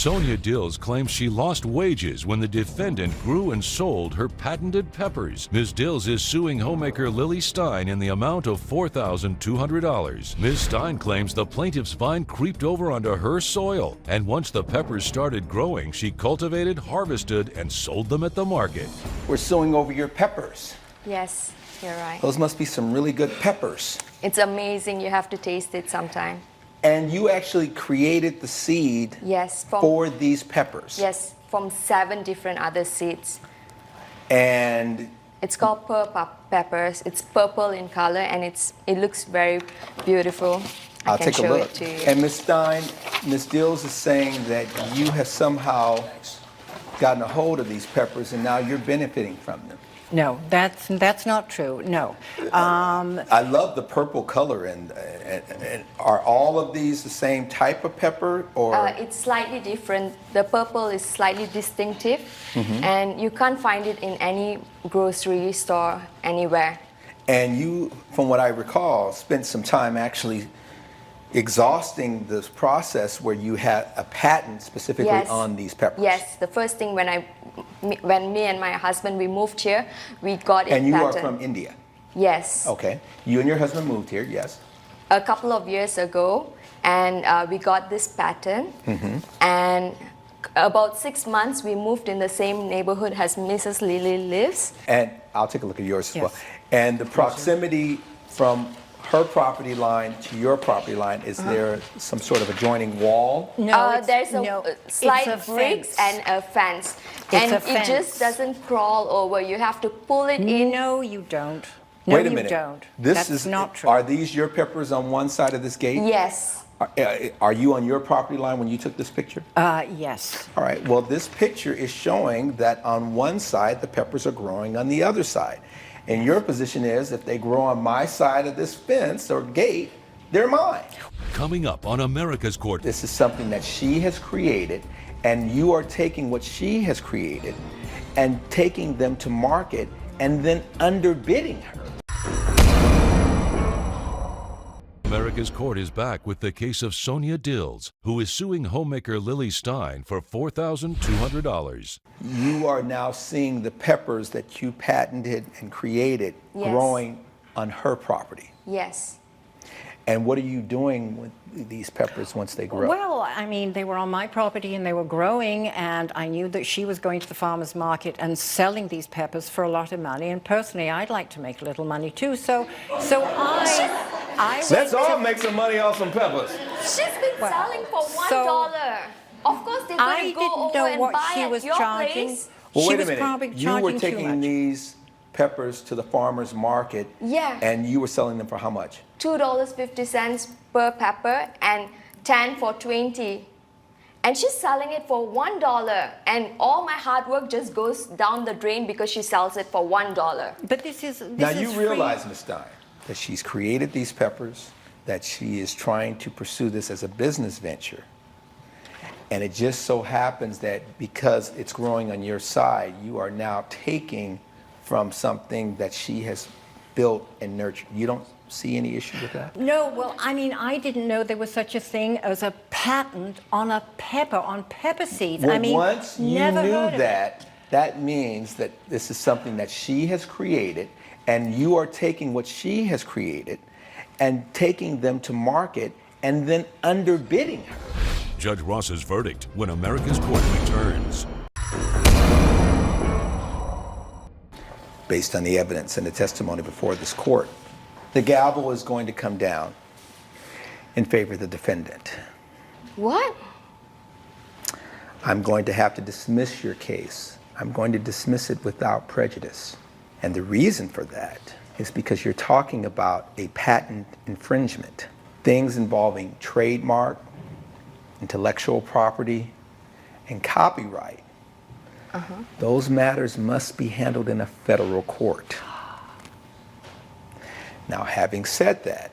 Sonia Dills claims she lost wages when the defendant grew and sold her patented peppers. Ms. Dills is suing homemaker Lily Stein in the amount of $4,200. Ms. Stein claims the plaintiff's vine creeped over onto her soil, and once the peppers started growing, she cultivated, harvested, and sold them at the market. We're suing over your peppers. Yes, you're right. Those must be some really good peppers. It's amazing. You have to taste it sometime. And you actually created the seed Yes, for these peppers. Yes, from 7 different other seeds. And It's called pearl peppers. It's purple in color, and it looks very beautiful. I'll I can take a show look. it to you. And Ms. Stein, Ms. Dills is saying that you have somehow gotten a hold of these peppers and now you're benefiting from them. No, that's not true. No. I love the purple color. And are all of these the same type of pepper, or? It's slightly different. The purple is slightly distinctive, Mm-hmm. and you can't find it in any grocery store anywhere. And you, from what I recall, spent some time actually exhausting this process where you had a patent specifically Yes. on these peppers. Yes, the first thing when me and my husband we moved here, we got it And you are patent. from India. Yes. Okay. You and your husband moved here, yes. A couple of years ago, and we got this patent. Mm-hmm. And about 6 months, we moved in the same neighborhood as Mrs. Lily lives. And I'll take a look at yours as Yes. well. And the proximity from her property line to your property line, is there some sort of adjoining wall? No, There's a it's slight a bricks fence. and a fence. It's And a it just fence. doesn't crawl over. You have to pull it in. No, you don't. No, Wait a you minute. don't. This That's is not true. Are these your peppers on one side of this gate? Yes. Are you on your property line when you took this picture? Yes. All right. Well, this picture is showing that on one side the peppers are growing on the other side. And your position is if they grow on my side of this fence or gate, they're mine. Coming up on America's Court. This is something that she has created, and you are taking what she has created and taking them to market and then underbidding her. America's Court is back with the case of Sonia Dills, who is suing homemaker Lily Stein for $4,200. You are now seeing the peppers that you patented and created Yes. growing on her property. Yes. And what are you doing with these peppers once they grow? Well, I mean, they were on my property and they were growing, and I knew that she was going to the farmer's market and selling these peppers for a lot of money. And personally, I'd like to make a little money too. So I Let's went all to- make some money off some peppers. She's been Well, selling for so- $1. Of course, they're going I to go didn't over know and what buy she at was your charging. place. Well, She wait a was minute. probably You were charging too taking much. these peppers to the farmer's market, Yeah. and you were selling them for how much? $2.50 per pepper and 10 for 20. And she's selling it for $1. And all my hard work just goes down the drain because she sells it for $1. But this is Now you free. realize, Ms. Stein, that she's created these peppers, that she is trying to pursue this as a business venture. And it just so happens that because it's growing on your side, you are now taking from something that she has built and nurtured. You don't see any issue with that? No, well, I mean, I didn't know there was such a thing as a patent on a pepper, on pepper seeds. Well, I mean, once you never knew heard of it. that, that means that this is something that she has created, and you are taking what she has created and taking them to market and then underbidding her. Judge Ross's verdict when America's Court returns. Based on the evidence and the testimony before this court, the gavel is going to come down in favor of the defendant. What? I'm going to have to dismiss your case. I'm going to dismiss it without prejudice. And the reason for that is because you're talking about a patent infringement. Things involving trademark, intellectual property, and copyright. Those matters must be handled in a federal court. Now, having said that,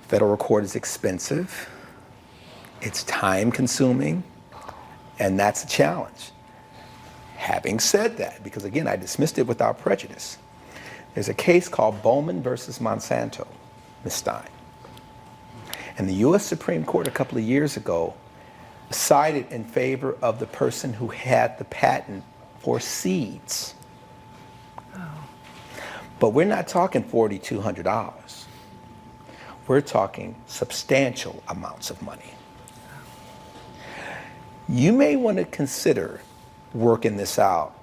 federal court is expensive, it's time consuming, and that's a challenge. Having said that, because again, I dismissed it without prejudice, there's a case called Bowman versus Monsanto, Ms. Stein. And the US Supreme Court a couple of years ago sided in favor of the person who had the patent for seeds. But we're not talking $4,200. We're talking substantial amounts of money. You may want to consider working this out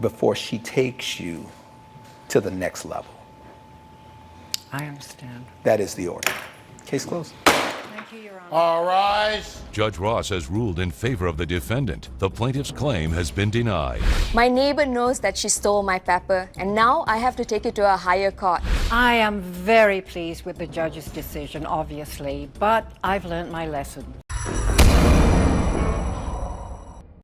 before she takes you to the next level. I understand. That is the order. Case closed. Thank you, Your Honor. All rise. Judge Ross has ruled in favor of the defendant. The plaintiff's claim has been denied. My neighbor knows that she stole my pepper, and now I have to take it to a higher court. I am very pleased with the judge's decision, obviously, but I've learned my lesson.